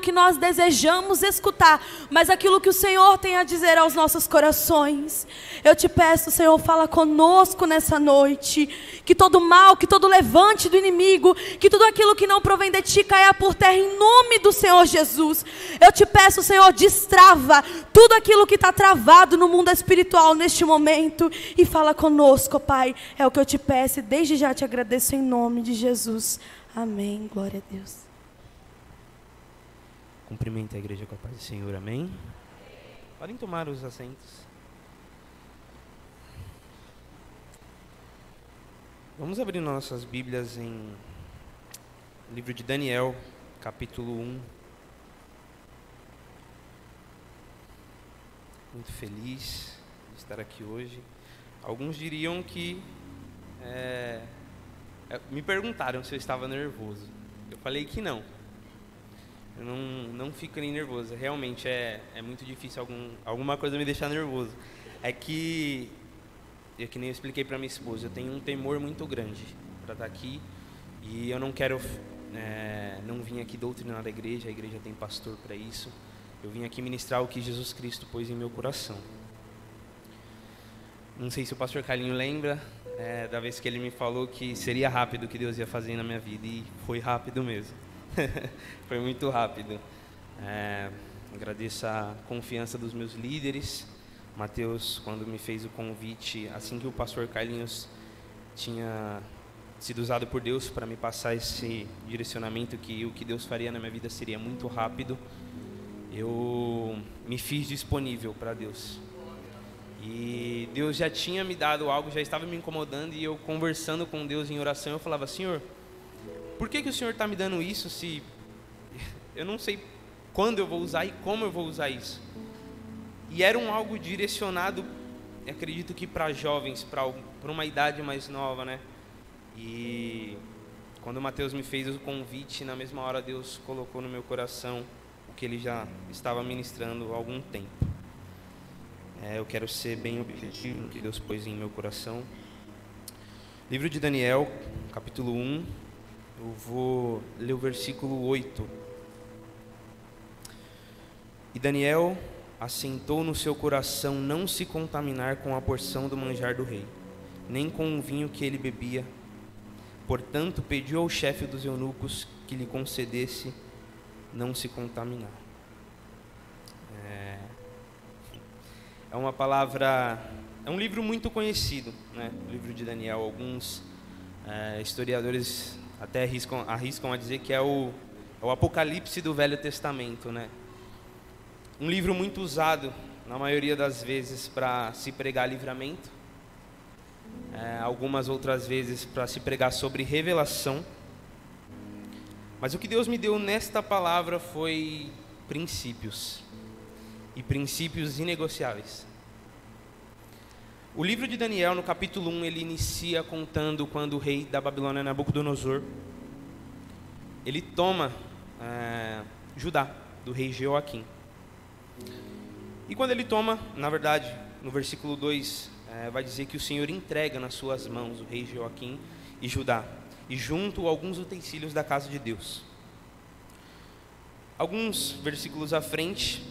que nós desejamos escutar, mas aquilo que o Senhor tem a dizer aos nossos corações. Eu te peço, Senhor, fala conosco nessa noite, que todo mal, que todo levante do inimigo, que tudo aquilo que não provém de Ti caia por terra em nome do Senhor Jesus. Eu te peço, Senhor, destrava tudo aquilo que está travado no mundo espiritual neste momento e fala conosco, Pai. É o que eu te peço e desde já te agradeço em nome de Jesus. Amém. Glória a Deus. Cumprimento a igreja com a paz do Senhor, amém? Podem tomar os assentos. Vamos abrir nossas Bíblias em livro de Daniel, capítulo 1. Muito feliz de estar aqui hoje. Alguns diriam que me perguntaram se eu estava nervoso. Eu falei que não. Eu não fico nem nervoso. Realmente é muito difícil alguma coisa me deixar nervoso. É que nem eu expliquei para minha esposa, eu tenho um temor muito grande para estar aqui e eu não quero não vim aqui doutrinar a igreja tem pastor para isso. Eu vim aqui ministrar o que Jesus Cristo pôs em meu coração. Não sei se o pastor Carlinho lembra da vez que ele me falou que seria rápido o que Deus ia fazer na minha vida, e foi rápido mesmo. Foi muito rápido. Agradeço a confiança dos meus líderes. Mateus, quando me fez o convite, assim que o pastor Carlinhos tinha sido usado por Deus para me passar esse direcionamento, que o que Deus faria na minha vida seria muito rápido, eu me fiz disponível para Deus. E Deus já tinha me dado algo, já estava me incomodando, e eu conversando com Deus em oração, eu falava: Senhor, por que o Senhor está me dando isso se eu não sei quando eu vou usar e como eu vou usar isso? E era algo direcionado, acredito que para jovens, para uma idade mais nova, né? E quando o Mateus me fez o convite, na mesma hora Deus colocou no meu coração o que Ele já estava ministrando há algum tempo. Eu quero ser bem objetivo no que Deus pôs em meu coração. Livro de Daniel, capítulo 1, eu vou ler o versículo 8. E Daniel assentou no seu coração não se contaminar com a porção do manjar do rei, nem com o vinho que ele bebia. Portanto, pediu ao chefe dos eunucos que lhe concedesse não se contaminar. É uma palavra, é um livro muito conhecido, né? O livro de Daniel. Alguns historiadores até arriscam a dizer que é o Apocalipse do Velho Testamento, né? Um livro muito usado, na maioria das vezes, para se pregar livramento. Algumas outras vezes para se pregar sobre revelação. Mas o que Deus me deu nesta palavra foi princípios. E princípios inegociáveis. O livro de Daniel, no capítulo 1, ele inicia contando quando o rei da Babilônia, Nabucodonosor, ele toma Judá, do rei Jeoaquim. E quando ele toma, na verdade, no versículo 2, vai dizer que o Senhor entrega nas suas mãos o rei Jeoaquim e Judá, e junto alguns utensílios da casa de Deus. Alguns versículos à frente,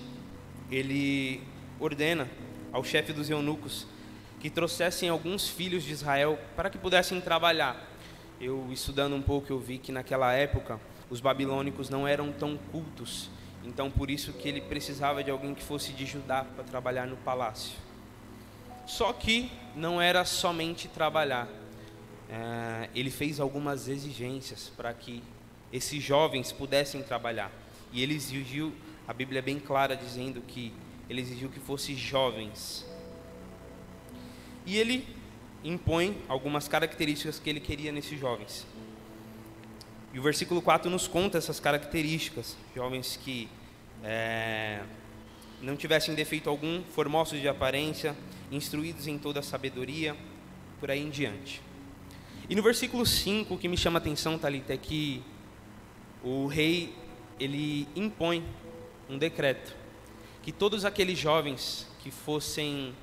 ele ordena ao chefe dos eunucos que trouxessem alguns filhos de Israel para que pudessem trabalhar. Eu, estudando um pouco, eu vi que naquela época os babilônicos não eram tão cultos, então por isso que ele precisava de alguém que fosse de Judá para trabalhar no palácio. Só que não era somente trabalhar, ele fez algumas exigências para que esses jovens pudessem trabalhar, e ele exigiu, a Bíblia é bem clara dizendo que ele exigiu que fossem jovens. E ele impõe algumas características que ele queria nesses jovens. E o versículo 4 nos conta essas características. Jovens que não tivessem defeito algum, formosos de aparência, instruídos em toda a sabedoria, por aí em diante. E no versículo 5, o que me chama a atenção, Thalita, é que o rei, ele impõe um decreto, que todos aqueles jovens que fossem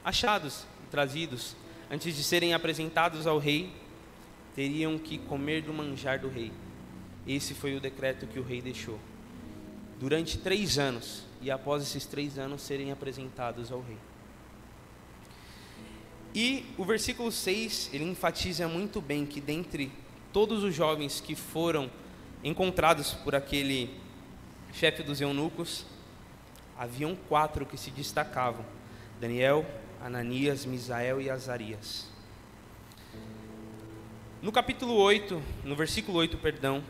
achados, trazidos, antes de serem apresentados ao rei, teriam que comer do manjar do rei. Esse foi o decreto que o rei deixou. durante 3 anos, e após esses 3 anos serem apresentados ao rei. E o versículo 6, ele enfatiza muito bem que dentre todos os jovens que foram encontrados por aquele chefe dos eunucos, haviam 4 que se destacavam: Daniel, Ananias, Misael e Azarias. No capítulo 8, no versículo 8, perdão,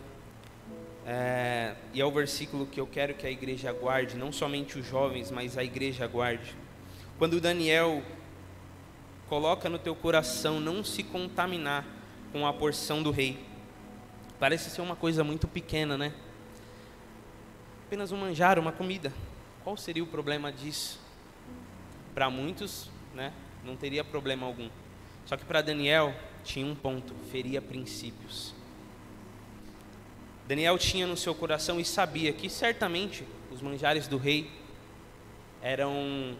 e é o versículo que eu quero que a igreja guarde, não somente os jovens, mas a igreja guarde. Quando Daniel coloca no teu coração não se contaminar com a porção do rei. Parece ser uma coisa muito pequena, né? Apenas um manjar, uma comida. Qual seria o problema disso? Para muitos, né, não teria problema algum. Só que para Daniel tinha um ponto: feria princípios. Daniel tinha no seu coração e sabia que certamente os manjares do rei eram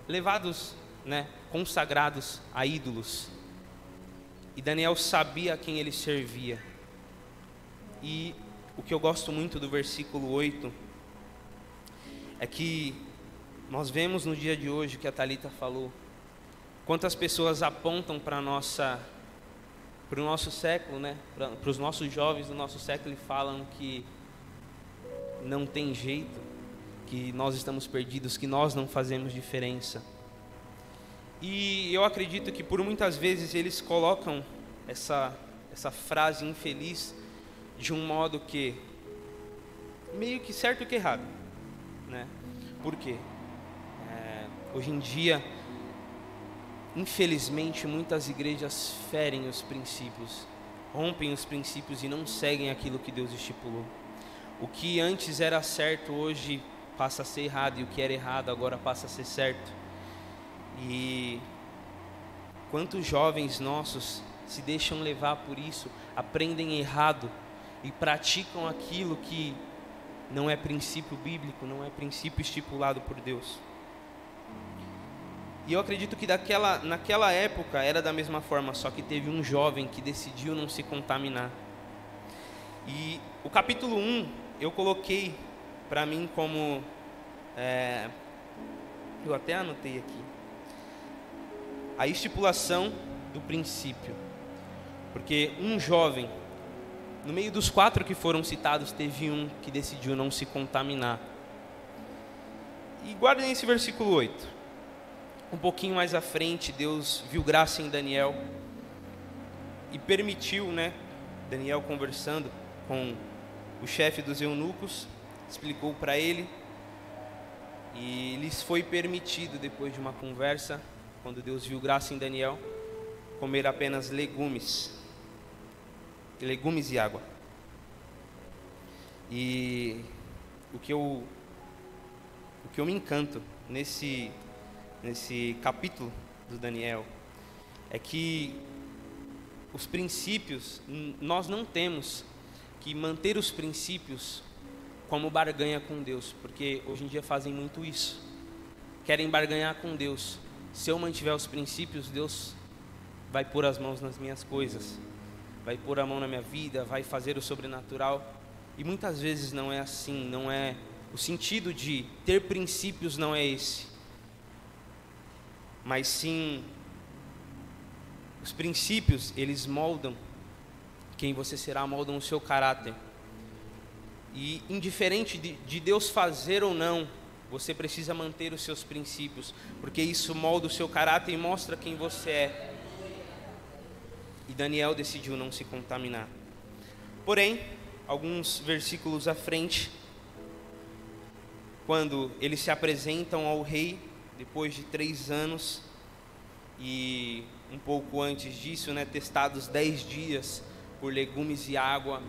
levados, né, consagrados a ídolos. E Daniel sabia a quem ele servia. E o que eu gosto muito do versículo 8 é que nós vemos no dia de hoje que a Thalita falou, quantas pessoas apontam para o nosso século, né, para os nossos jovens do nosso século, e falam que não tem jeito, que nós estamos perdidos, que nós não fazemos diferença. E eu acredito que por muitas vezes eles colocam essa frase infeliz de um modo que meio que certo que errado, né? Por quê? Hoje em dia, infelizmente, muitas igrejas ferem os princípios, rompem os princípios e não seguem aquilo que Deus estipulou. O que antes era certo, hoje passa a ser errado, e o que era errado agora passa a ser certo. E quantos jovens nossos se deixam levar por isso, aprendem errado e praticam aquilo que não é princípio bíblico, não é princípio estipulado por Deus. E eu acredito que naquela época era da mesma forma, só que teve um jovem que decidiu não se contaminar. E o capítulo 1 eu coloquei para mim como, eu até anotei aqui, a estipulação do princípio. Porque um jovem, no meio dos 4 que foram citados, teve um que decidiu não se contaminar. E guardem esse versículo 8. Um pouquinho mais à frente, Deus viu graça em Daniel e permitiu, né, Daniel conversando com o chefe dos eunucos, explicou para ele, e lhes foi permitido, depois de uma conversa, quando Deus viu graça em Daniel, comer apenas legumes e água. E o que eu me encanto nesse capítulo do Daniel é que os princípios, nós não temos que manter os princípios como barganha com Deus, porque hoje em dia fazem muito isso, querem barganhar com Deus. Se eu mantiver os princípios, Deus vai pôr as mãos nas minhas coisas, vai pôr a mão na minha vida, vai fazer o sobrenatural. E muitas vezes não é assim, não é o sentido de ter princípios, não é esse, mas sim os princípios, eles moldam quem você será, moldam o seu caráter. E indiferente de Deus fazer ou não, você precisa manter os seus princípios, porque isso molda o seu caráter e mostra quem você é. E Daniel decidiu não se contaminar. Porém, alguns versículos à frente, quando eles se apresentam ao rei, depois de 3 anos, e um pouco antes disso, né, testados 10 dias por legumes e água,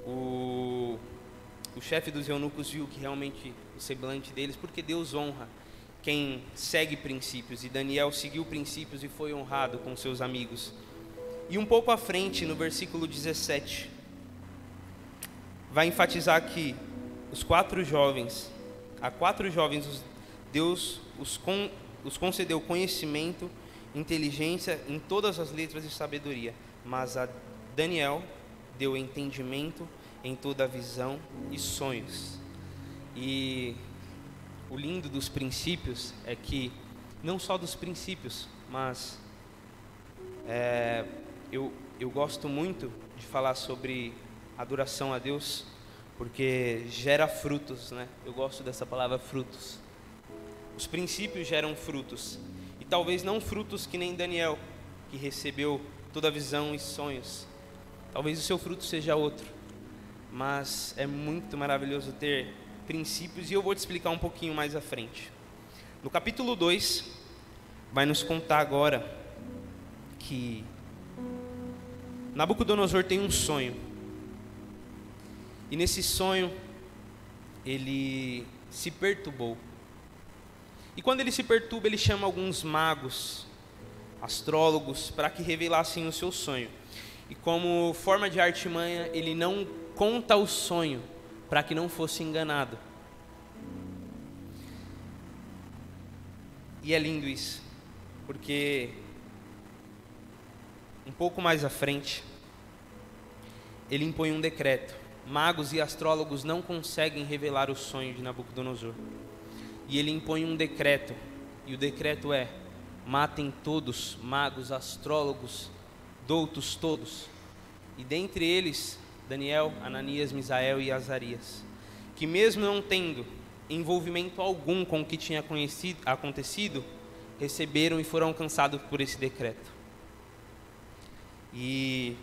o chefe dos eunucos viu que realmente o semblante deles, porque Deus honra quem segue princípios, e Daniel seguiu princípios e foi honrado com seus amigos. E um pouco à frente, no versículo 17, vai enfatizar que a 4 jovens, Deus os concedeu conhecimento, inteligência em todas as letras e sabedoria, mas a Daniel deu entendimento em toda visão e sonhos. E o lindo dos princípios é que, não só dos princípios, mas eu gosto muito de falar sobre adoração a Deus, porque gera frutos, né? Eu gosto dessa palavra frutos. Os princípios geram frutos, e talvez não frutos que nem Daniel, que recebeu toda a visão e sonhos. Talvez o seu fruto seja outro, mas é muito maravilhoso ter princípios, e eu vou te explicar um pouquinho mais à frente. No capítulo 2, vai nos contar agora que Nabucodonosor tem um sonho, e nesse sonho ele se perturbou. E quando ele se perturba, ele chama alguns magos, astrólogos, para que revelassem o seu sonho. E como forma de artimanha, ele não conta o sonho, para que não fosse enganado. E é lindo isso, porque um pouco mais à frente, ele impõe um decreto. Magos e astrólogos não conseguem revelar o sonho de Nabucodonosor. E ele impõe um decreto, e o decreto é: matem todos, magos, astrólogos, doutos todos. E dentre eles, Daniel, Ananias, Misael e Azarias, que mesmo não tendo envolvimento algum com o que tinha acontecido, receberam e foram alcançados por esse decreto. E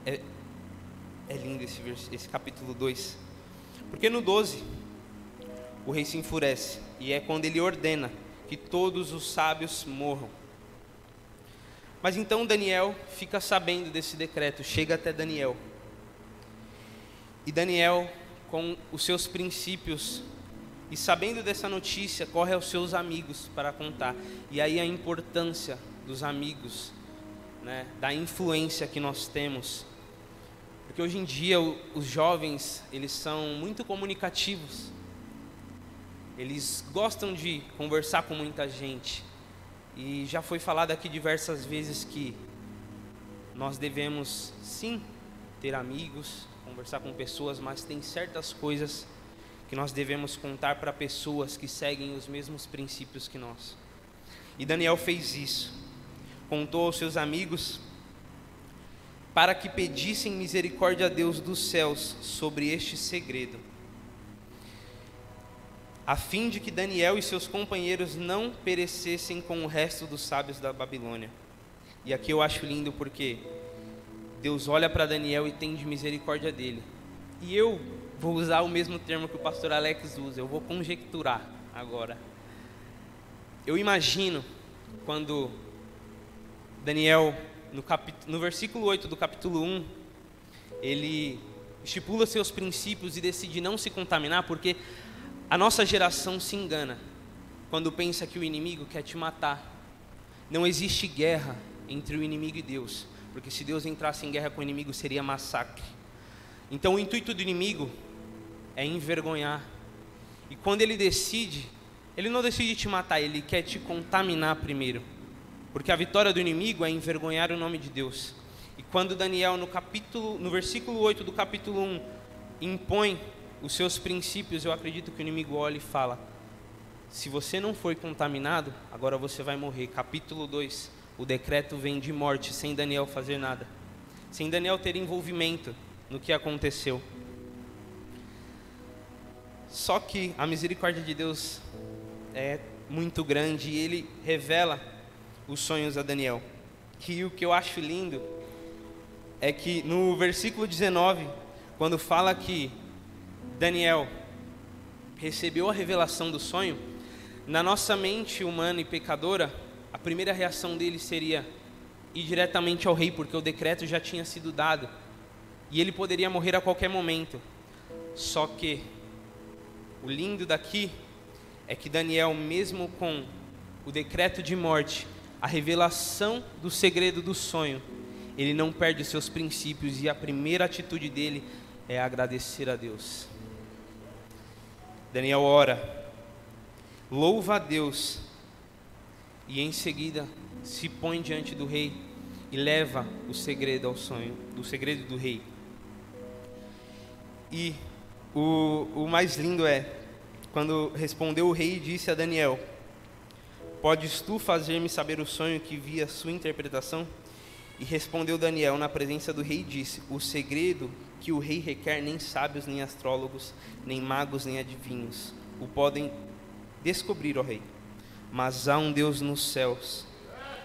é lindo esse capítulo 2, porque no 12, o rei se enfurece, e é quando ele ordena que todos os sábios morram. Mas então Daniel fica sabendo desse decreto, chega até Daniel. E Daniel, com os seus princípios, e sabendo dessa notícia, corre aos seus amigos para contar. E aí a importância dos amigos, né, da influência que nós temos. Porque hoje em dia os jovens, eles são muito comunicativos. Eles gostam de conversar com muita gente. E já foi falado aqui diversas vezes que nós devemos sim ter amigos, conversar com pessoas, mas tem certas coisas que nós devemos contar para pessoas que seguem os mesmos princípios que nós. E Daniel fez isso. Contou aos seus amigos para que pedissem misericórdia a Deus dos céus sobre este segredo, a fim de que Daniel e seus companheiros não perecessem com o resto dos sábios da Babilônia. E aqui eu acho lindo porque Deus olha para Daniel e tem de misericórdia dele. E eu vou usar o mesmo termo que o pastor Alex usa, eu vou conjecturar agora. Eu imagino quando Daniel, no versículo 8 do capítulo 1, ele estipula seus princípios e decide não se contaminar, porque a nossa geração se engana quando pensa que o inimigo quer te matar. Não existe guerra entre o inimigo e Deus, porque se Deus entrasse em guerra com o inimigo seria massacre. Então o intuito do inimigo é envergonhar. E quando ele decide, ele não decide te matar, ele quer te contaminar primeiro. Porque a vitória do inimigo é envergonhar o nome de Deus. E quando Daniel, no versículo 8 do capítulo 1, impõe os seus princípios, eu acredito que o inimigo olha e fala: se você não foi contaminado, agora você vai morrer. Capítulo 2, o decreto vem de morte, sem Daniel fazer nada, sem Daniel ter envolvimento no que aconteceu. Só que a misericórdia de Deus é muito grande, e ele revela os sonhos a Daniel. Que o que eu acho lindo é que no versículo 19, quando fala que Daniel recebeu a revelação do sonho, na nossa mente humana e pecadora, a primeira reação dele seria ir diretamente ao rei, porque o decreto já tinha sido dado e ele poderia morrer a qualquer momento. Só que o lindo daqui é que Daniel, mesmo com o decreto de morte, a revelação do segredo do sonho, ele não perde os seus princípios, e a primeira atitude dele é agradecer a Deus. Daniel ora, louva a Deus, e em seguida se põe diante do rei e leva o segredo ao sonho, do segredo do rei. E o mais lindo é quando respondeu o rei e disse a Daniel: podes tu fazer-me saber o sonho que vi a sua interpretação? E respondeu Daniel na presença do rei e disse: o segredo que o rei requer nem sábios, nem astrólogos, nem magos, nem adivinhos o podem descobrir, ó rei. Mas há um Deus nos céus,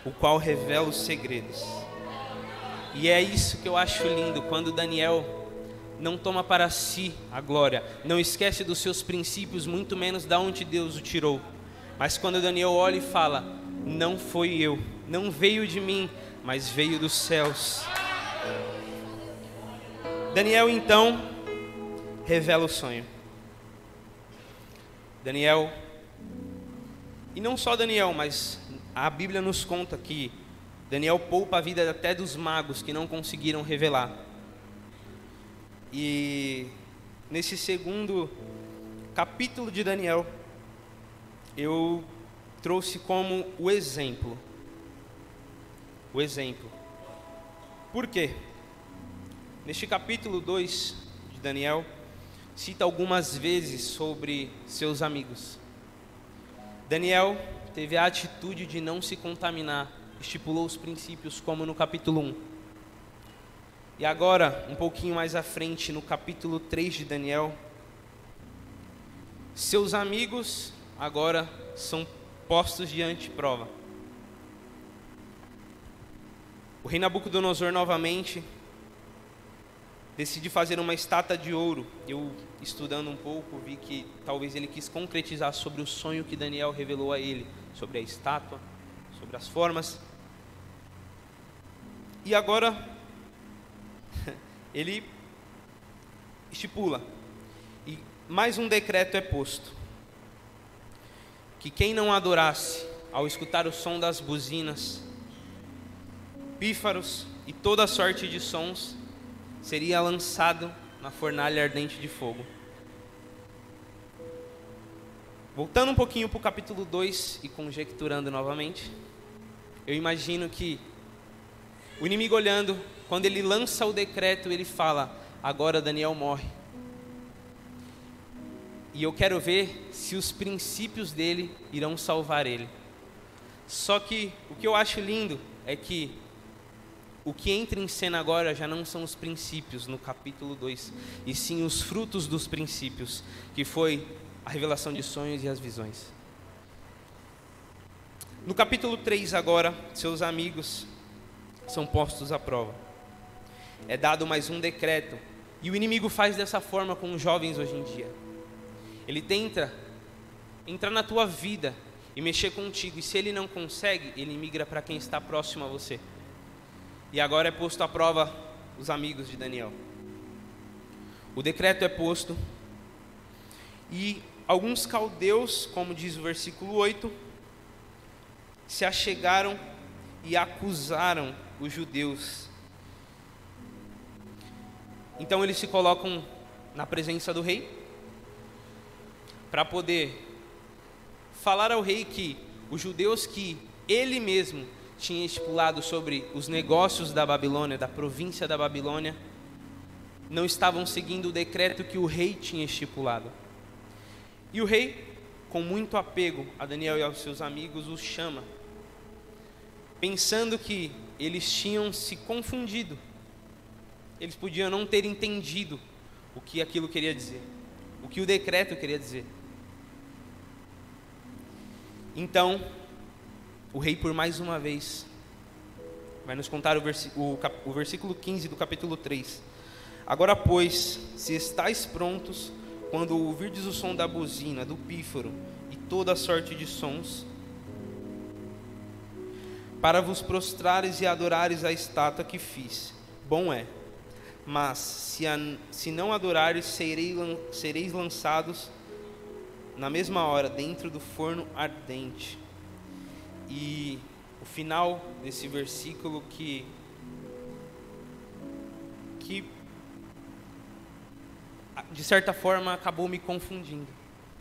o qual revela os segredos. E é isso que eu acho lindo, quando Daniel não toma para si a glória, não esquece dos seus princípios, muito menos de onde Deus o tirou. Mas quando Daniel olha e fala: não foi eu, não veio de mim, mas veio dos céus. Daniel então revela o sonho. Daniel, e não só Daniel, mas a Bíblia nos conta que Daniel poupa a vida até dos magos que não conseguiram revelar. E nesse segundo capítulo de Daniel, eu trouxe como o exemplo. O exemplo. Por quê? Neste capítulo 2 de Daniel, cita algumas vezes sobre seus amigos. Daniel teve a atitude de não se contaminar, estipulou os princípios como no capítulo 1. E agora, um pouquinho mais à frente, no capítulo 3 de Daniel, seus amigos agora são postos diante de prova. O rei Nabucodonosor novamente decide fazer uma estátua de ouro. Eu, estudando um pouco, vi que talvez ele quis concretizar sobre o sonho que Daniel revelou a ele, sobre a estátua, sobre as formas. E agora ele estipula, e mais um decreto é posto, que quem não adorasse ao escutar o som das buzinas, pífaros e toda sorte de sons, seria lançado na fornalha ardente de fogo. Voltando um pouquinho para o capítulo 2 e conjecturando novamente, eu imagino que o inimigo olhando, quando ele lança o decreto, ele fala: agora Daniel morre. E eu quero ver se os princípios dele irão salvar ele. Só que o que eu acho lindo é que o que entra em cena agora já não são os princípios no capítulo 2, e sim os frutos dos princípios, que foi a revelação de sonhos e as visões. No capítulo 3 agora, seus amigos são postos à prova. É dado mais um decreto, e o inimigo faz dessa forma com os jovens hoje em dia. Ele tenta entrar na tua vida e mexer contigo, e se ele não consegue, ele migra para quem está próximo a você. E agora é posto à prova os amigos de Daniel. O decreto é posto, e alguns caldeus, como diz o versículo 8, se achegaram e acusaram os judeus. Então eles se colocam na presença do rei, para poder falar ao rei que os judeus que ele mesmo tinha estipulado sobre os negócios da Babilônia, da província da Babilônia, não estavam seguindo o decreto que o rei tinha estipulado. E o rei, com muito apego a Daniel e aos seus amigos, os chama, pensando que eles tinham se confundido. Eles podiam não ter entendido o que aquilo queria dizer, o que o decreto queria dizer. Então, o rei, por mais uma vez, vai nos contar o versículo 15 do capítulo 3. Agora, pois, se estáis prontos, quando ouvirdes o som da buzina, do pífaro e toda sorte de sons, para vos prostrares e adorares a estátua que fiz, bom é. Mas, se não adorares, sereis lançados na mesma hora dentro do forno ardente. E o final desse versículo que de certa forma acabou me confundindo,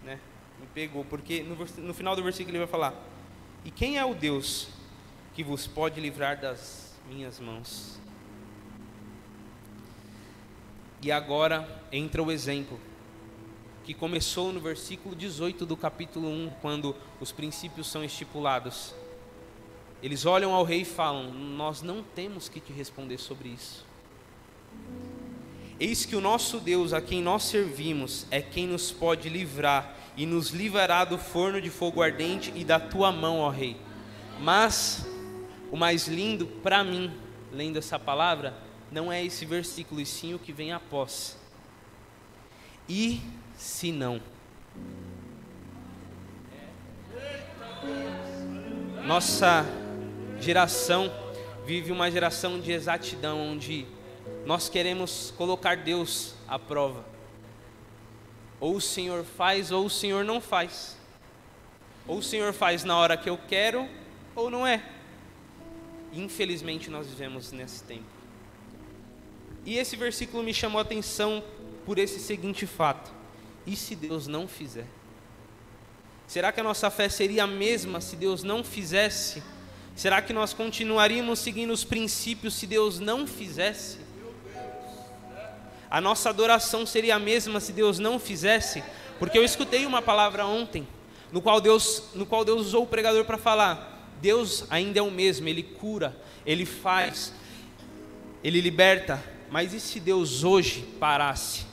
né? Me pegou, porque no final do versículo ele vai falar: e quem é o Deus que vos pode livrar das minhas mãos? E agora entra o exemplo, que começou no versículo 18 do capítulo 1, quando os princípios são estipulados. Eles olham ao rei e falam: nós não temos que te responder sobre isso. Eis que o nosso Deus, a quem nós servimos, é quem nos pode livrar e nos livrará do forno de fogo ardente e da tua mão, ó rei. Mas o mais lindo para mim, lendo essa palavra, não é esse versículo, e sim o que vem após. E se não? Nossa geração vive uma geração de exatidão, onde nós queremos colocar Deus à prova. Ou o Senhor faz, ou o Senhor não faz. Ou o Senhor faz na hora que eu quero, ou não é. Infelizmente nós vivemos nesse tempo. E esse versículo me chamou a atenção por esse seguinte fato: e se Deus não fizer? Será que a nossa fé seria a mesma se Deus não fizesse? Será que nós continuaríamos seguindo os princípios se Deus não fizesse? A nossa adoração seria a mesma se Deus não fizesse? Porque eu escutei uma palavra ontem, no qual Deus usou o pregador para falar: Deus ainda é o mesmo, Ele cura, Ele faz, Ele liberta. Mas e se Deus hoje parasse?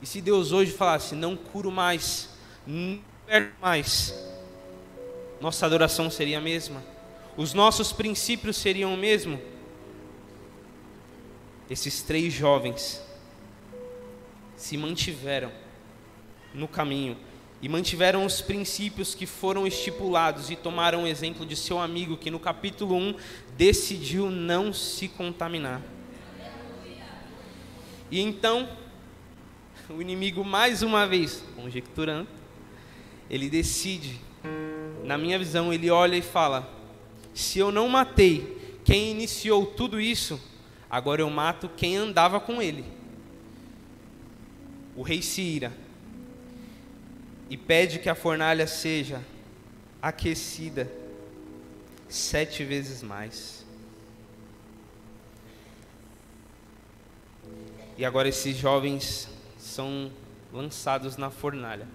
E se Deus hoje falasse: não curo mais, não liberto mais? Nossa adoração seria a mesma? Os nossos princípios seriam o mesmo? Esses 3 jovens se mantiveram no caminho e mantiveram os princípios que foram estipulados, e tomaram o exemplo de seu amigo, que no capítulo 1 decidiu não se contaminar. E então o inimigo, mais uma vez conjecturando, ele decide, na minha visão, ele olha e fala: se eu não matei quem iniciou tudo isso, agora eu mato quem andava com ele. O rei se ira e pede que a fornalha seja aquecida 7 vezes mais. E agora esses jovens são lançados na fornalha.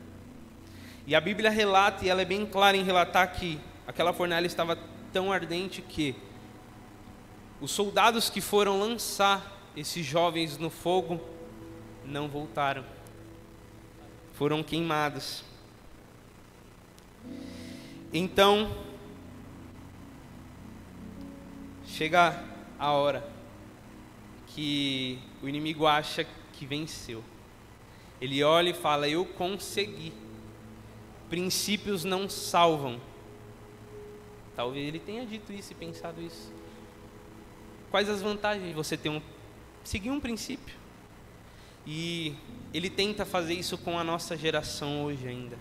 E a Bíblia relata, e ela é bem clara em relatar, que aquela fornalha estava tão ardente que os soldados que foram lançar esses jovens no fogo não voltaram, foram queimados. Então chega a hora que o inimigo acha que venceu. Ele olha e fala: eu consegui. Princípios não salvam. Talvez ele tenha dito isso e pensado isso. Quais as vantagens de você seguir um princípio? E ele tenta fazer isso com a nossa geração hoje ainda.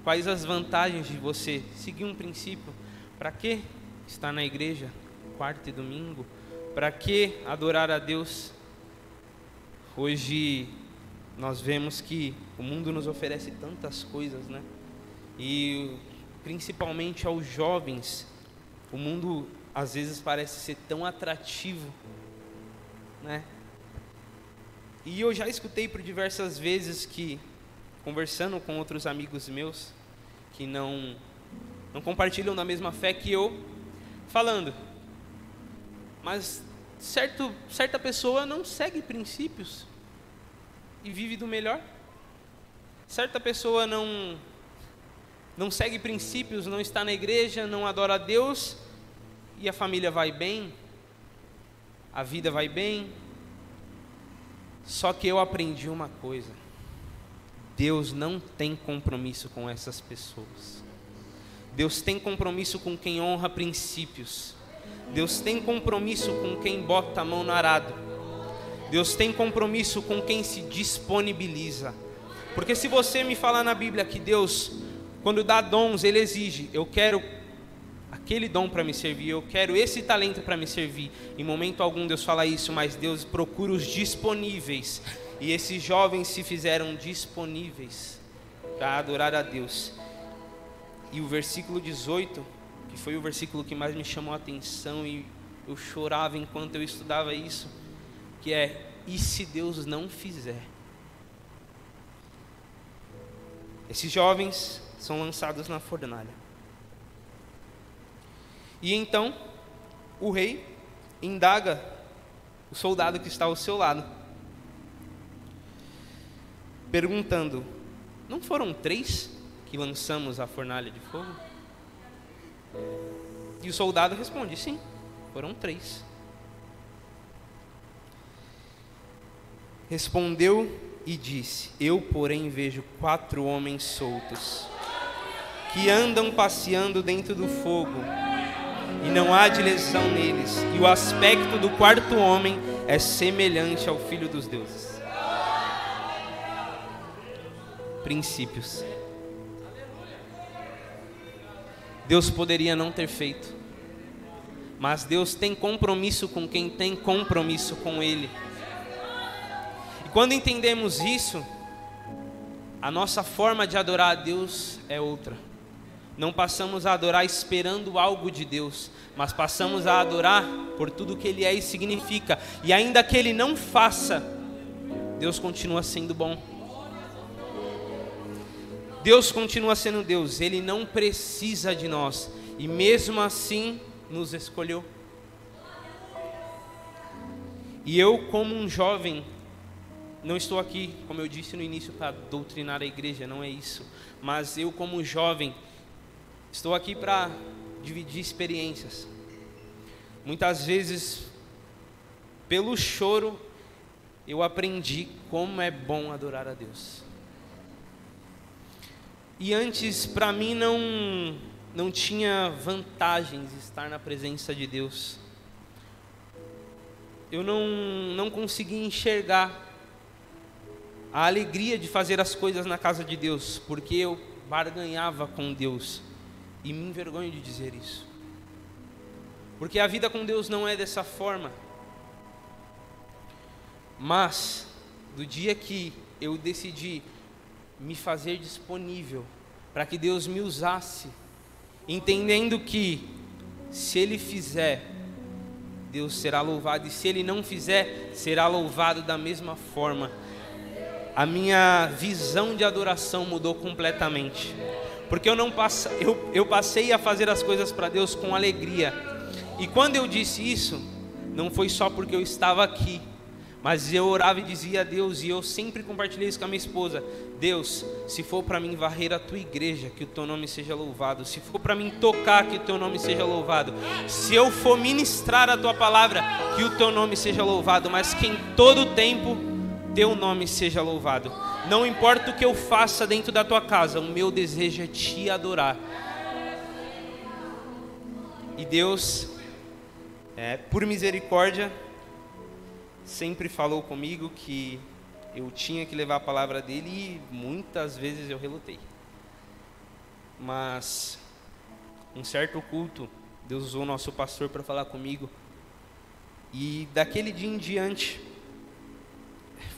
Quais as vantagens de você seguir um princípio? Para que estar na igreja quarta e domingo? Para que adorar a Deus? Hoje nós vemos que o mundo nos oferece tantas coisas, né? E principalmente aos jovens, o mundo às vezes parece ser tão atrativo, né? E eu já escutei por diversas vezes, que conversando com outros amigos meus que não compartilham da mesma fé que eu, falando: mas certa pessoa não segue princípios e vive do melhor. Certa pessoa não segue princípios, não está na igreja, não adora a Deus, e a família vai bem, a vida vai bem. Só que eu aprendi uma coisa: Deus não tem compromisso com essas pessoas. Deus tem compromisso com quem honra princípios. Deus tem compromisso com quem bota a mão no arado. Deus tem compromisso com quem se disponibiliza. Porque se você me falar na Bíblia que Deus, quando dá dons, Ele exige: eu quero aquele dom para me servir, eu quero esse talento para me servir. Em momento algum Deus fala isso, mas Deus procura os disponíveis. E esses jovens se fizeram disponíveis para adorar a Deus. E o versículo 18, que foi o versículo que mais me chamou a atenção, e eu chorava enquanto eu estudava isso, que é: e se Deus não fizer? Esses jovens são lançados na fornalha. E então o rei indaga o soldado que está ao seu lado, perguntando: não foram 3 que lançamos a fornalha de fogo? E o soldado responde: sim, foram 3. Respondeu e disse: eu, porém, vejo 4 homens soltos, que andam passeando dentro do fogo, e não há direção neles, e o aspecto do 4º homem é semelhante ao Filho dos deuses. Princípios. Deus poderia não ter feito, mas Deus tem compromisso com quem tem compromisso com Ele. E quando entendemos isso, a nossa forma de adorar a Deus é outra. Não passamos a adorar esperando algo de Deus, mas passamos a adorar por tudo que Ele é e significa. E ainda que Ele não faça, Deus continua sendo bom. Deus continua sendo Deus, Ele não precisa de nós, e mesmo assim nos escolheu. E eu, como um jovem, não estou aqui, como eu disse no início, para doutrinar a igreja, não é isso. Mas eu, como jovem, estou aqui para dividir experiências. Muitas vezes, pelo choro, eu aprendi como é bom adorar a Deus. E antes, para mim, não tinha vantagens estar na presença de Deus. Eu não conseguia enxergar a alegria de fazer as coisas na casa de Deus, porque eu barganhava com Deus. E me envergonho de dizer isso, porque a vida com Deus não é dessa forma. Mas, do dia que eu decidi me fazer disponível para que Deus me usasse, entendendo que se Ele fizer, Deus será louvado, e se Ele não fizer, será louvado da mesma forma, a minha visão de adoração mudou completamente. Porque eu passei a fazer as coisas para Deus com alegria. E quando eu disse isso, não foi só porque eu estava aqui, mas eu orava e dizia a Deus, e eu sempre compartilhei isso com a minha esposa: Deus, se for para mim varrer a tua igreja, que o teu nome seja louvado. Se for para mim tocar, que o teu nome seja louvado. Se eu for ministrar a tua palavra, que o teu nome seja louvado. Mas que em todo tempo teu nome seja louvado. Não importa o que eu faça dentro da tua casa, o meu desejo é te adorar. E Deus, por misericórdia, sempre falou comigo que eu tinha que levar a palavra dele, e muitas vezes eu relutei. Mas, um certo culto, Deus usou o nosso pastor para falar comigo, e daquele dia em diante,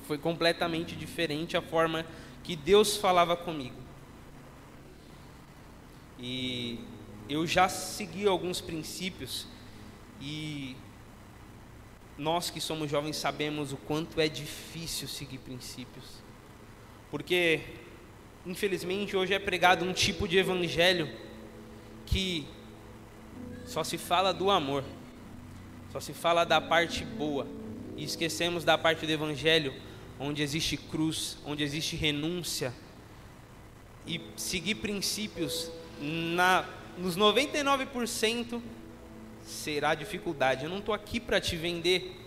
foi completamente diferente a forma que Deus falava comigo. E eu já segui alguns princípios, e nós que somos jovens sabemos o quanto é difícil seguir princípios. Porque, infelizmente, hoje é pregado um tipo de evangelho que só se fala do amor, só se fala da parte boa, e esquecemos da parte do evangelho onde existe cruz, onde existe renúncia. E seguir princípios nos 99% será dificuldade. Eu não estou aqui para te vender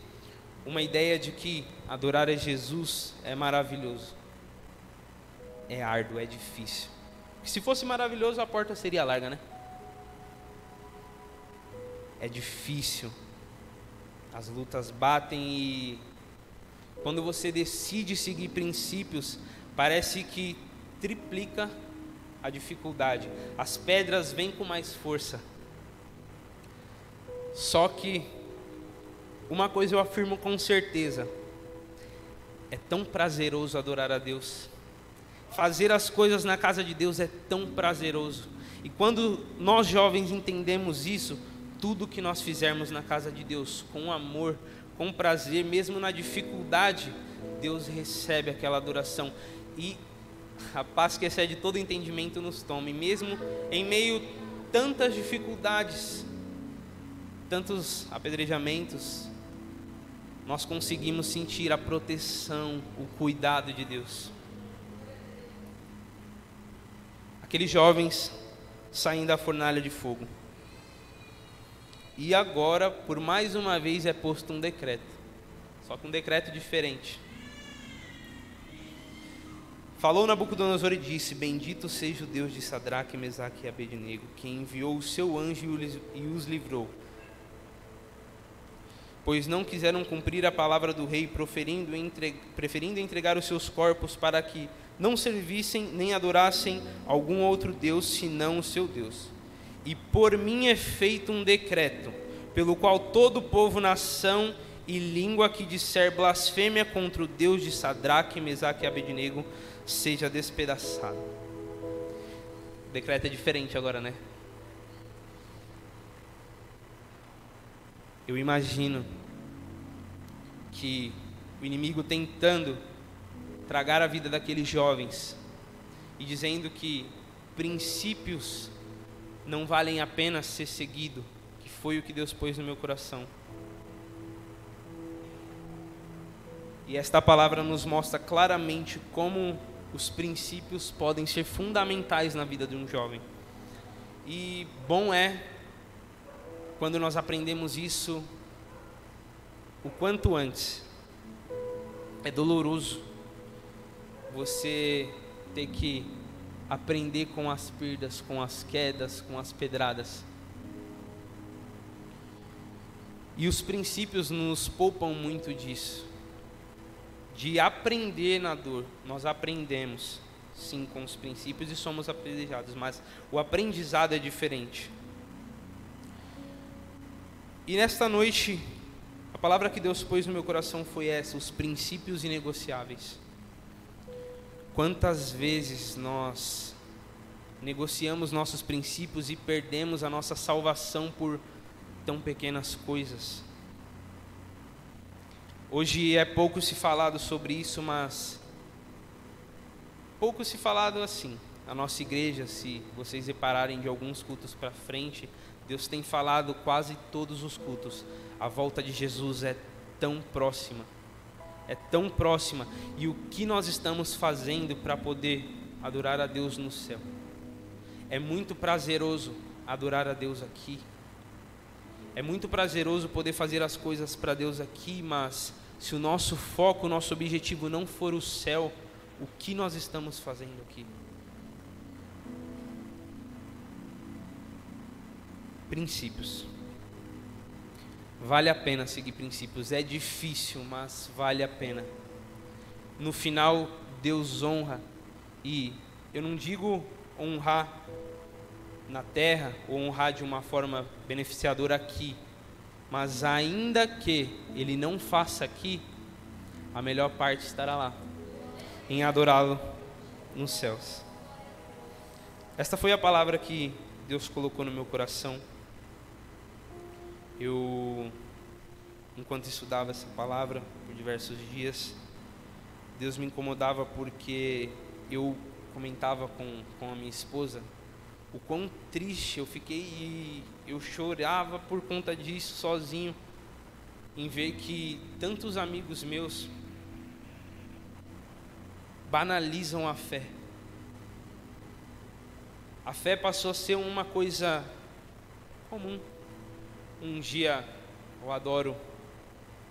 uma ideia de que adorar a Jesus é maravilhoso. É árduo, é difícil. Se fosse maravilhoso, a porta seria larga, né? É difícil. As lutas batem, e quando você decide seguir princípios, parece que triplica a dificuldade. As pedras vêm com mais força. Só que uma coisa eu afirmo com certeza: é tão prazeroso adorar a Deus. Fazer as coisas na casa de Deus é tão prazeroso. E quando nós jovens entendemos isso, tudo que nós fizermos na casa de Deus com amor, com prazer, mesmo na dificuldade, Deus recebe aquela adoração. E a paz que excede todo entendimento nos tome, mesmo em meio a tantas dificuldades, tantos apedrejamentos, nós conseguimos sentir a proteção, o cuidado de Deus. Aqueles jovens saem da fornalha de fogo. E agora, por mais uma vez, é posto um decreto. Só que um decreto diferente. Falou Nabucodonosor e disse: bendito seja o Deus de Sadraque, Mesaque e Abednego, que enviou o seu anjo e os livrou. Pois não quiseram cumprir a palavra do rei, preferindo entregar os seus corpos para que não servissem nem adorassem algum outro Deus senão o seu Deus. E por mim é feito um decreto, pelo qual todo povo, nação e língua que disser blasfêmia contra o Deus de Sadraque, Mesaque e Abednego seja despedaçado. O decreto é diferente agora, né? Eu imagino que o inimigo tentando tragar a vida daqueles jovens e dizendo que princípios não valem a pena ser seguido, que foi o que Deus pôs no meu coração. E esta palavra nos mostra claramente como os princípios podem ser fundamentais na vida de um jovem. E bom é quando nós aprendemos isso o quanto antes. É doloroso você ter que aprender com as perdas, com as quedas, com as pedradas. E os princípios nos poupam muito disso. De aprender na dor. Nós aprendemos, sim, com os princípios e somos aprendizados, mas o aprendizado é diferente. E nesta noite, a palavra que Deus pôs no meu coração foi essa: os princípios inegociáveis. Quantas vezes nós negociamos nossos princípios e perdemos a nossa salvação por tão pequenas coisas? Hoje é pouco se falado sobre isso, mas pouco se falado assim. A nossa igreja, se vocês repararem de alguns cultos para frente, Deus tem falado quase todos os cultos. A volta de Jesus é tão próxima. É tão próxima. E o que nós estamos fazendo para poder adorar a Deus no céu? É muito prazeroso adorar a Deus aqui. É muito prazeroso poder fazer as coisas para Deus aqui, mas se o nosso foco, o nosso objetivo não for o céu, o que nós estamos fazendo aqui? Princípios. Vale a pena seguir princípios. É difícil, mas vale a pena. No final, Deus honra. E eu não digo honrar na terra ou honrar de uma forma beneficiadora aqui, mas ainda que Ele não faça aqui, a melhor parte estará lá, em adorá-lo nos céus. Esta foi a palavra que Deus colocou no meu coração. Eu, enquanto estudava essa palavra por diversos dias, Deus me incomodava porque eu comentava com a minha esposa o quão triste eu fiquei e eu chorava por conta disso sozinho, em ver que tantos amigos meus banalizam a fé. A fé passou a ser uma coisa comum. Um dia eu adoro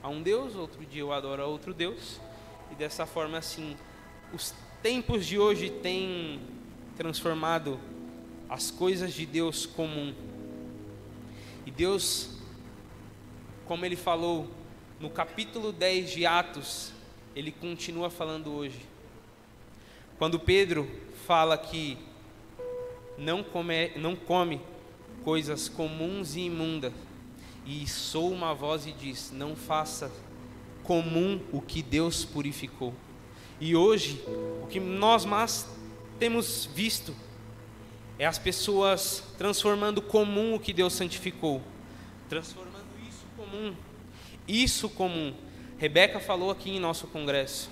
a um Deus, outro dia eu adoro a outro Deus, e dessa forma assim, os tempos de hoje têm transformado as coisas de Deus comum. E Deus, como Ele falou no capítulo 10 de Atos, Ele continua falando hoje. Quando Pedro fala que não come coisas comuns e imundas, e soa uma voz e diz: não faça comum o que Deus purificou. E hoje, o que nós mais temos visto é as pessoas transformando comum o que Deus santificou, transformando isso comum. isso comum. Rebeca falou aqui em nosso congresso,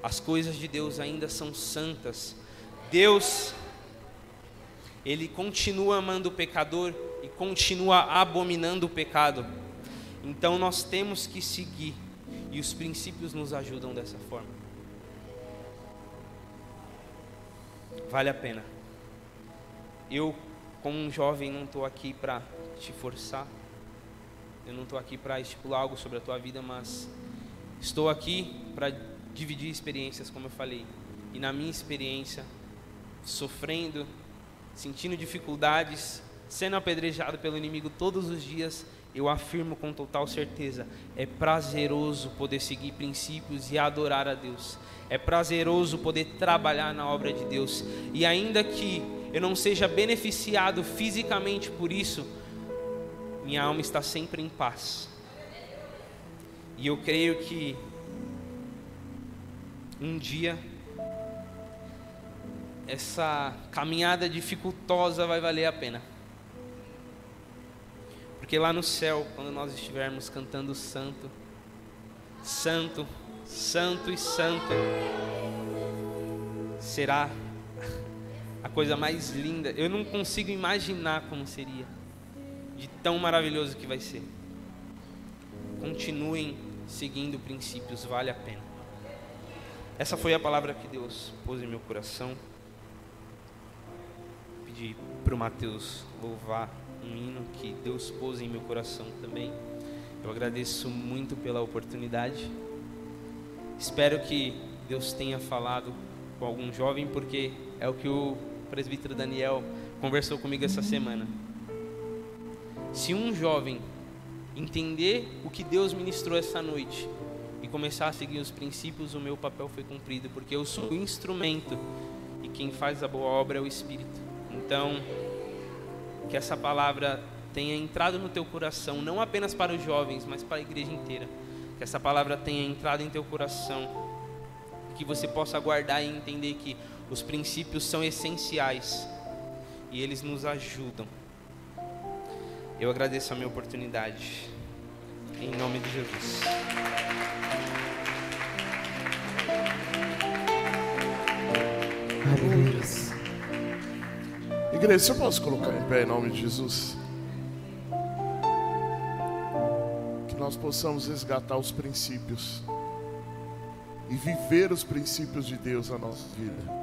as coisas de Deus ainda são santas. Deus, Ele continua amando o pecador e continua abominando o pecado. Então nós temos que seguir, e os princípios nos ajudam dessa forma. Vale a pena. Eu, como um jovem, não estou aqui para te forçar. Eu não estou aqui para estipular algo sobre a tua vida, mas estou aqui para dividir experiências, como eu falei. E na minha experiência, sofrendo, sentindo dificuldades, sendo apedrejado pelo inimigo todos os dias, eu afirmo com total certeza, é prazeroso poder seguir princípios e adorar a Deus. É prazeroso poder trabalhar na obra de Deus. E ainda que eu não seja beneficiado fisicamente por isso, minha alma está sempre em paz. E eu creio que um dia essa caminhada dificultosa vai valer a pena. Porque lá no céu, quando nós estivermos cantando santo, santo, santo e santo, será a coisa mais linda. Eu não consigo imaginar como seria, de tão maravilhoso que vai ser. Continuem seguindo princípios, vale a pena. Essa foi a palavra que Deus pôs em meu coração. Pedi para o Mateus louvar um hino que Deus pôs em meu coração também. Eu agradeço muito pela oportunidade. Espero que Deus tenha falado com algum jovem, porque é o que o presbítero Daniel conversou comigo essa semana. Se um jovem entender o que Deus ministrou essa noite e começar a seguir os princípios, o meu papel foi cumprido, porque eu sou o instrumento e quem faz a boa obra é o Espírito. Então, que essa palavra tenha entrado no teu coração, não apenas para os jovens, mas para a igreja inteira. Que essa palavra tenha entrado em teu coração, que você possa guardar e entender que os princípios são essenciais e eles nos ajudam. Eu agradeço a minha oportunidade, em nome de Jesus. Aleluia. Igreja, se eu posso colocar em pé em nome de Jesus? Que nós possamos resgatar os princípios e viver os princípios de Deus na nossa vida.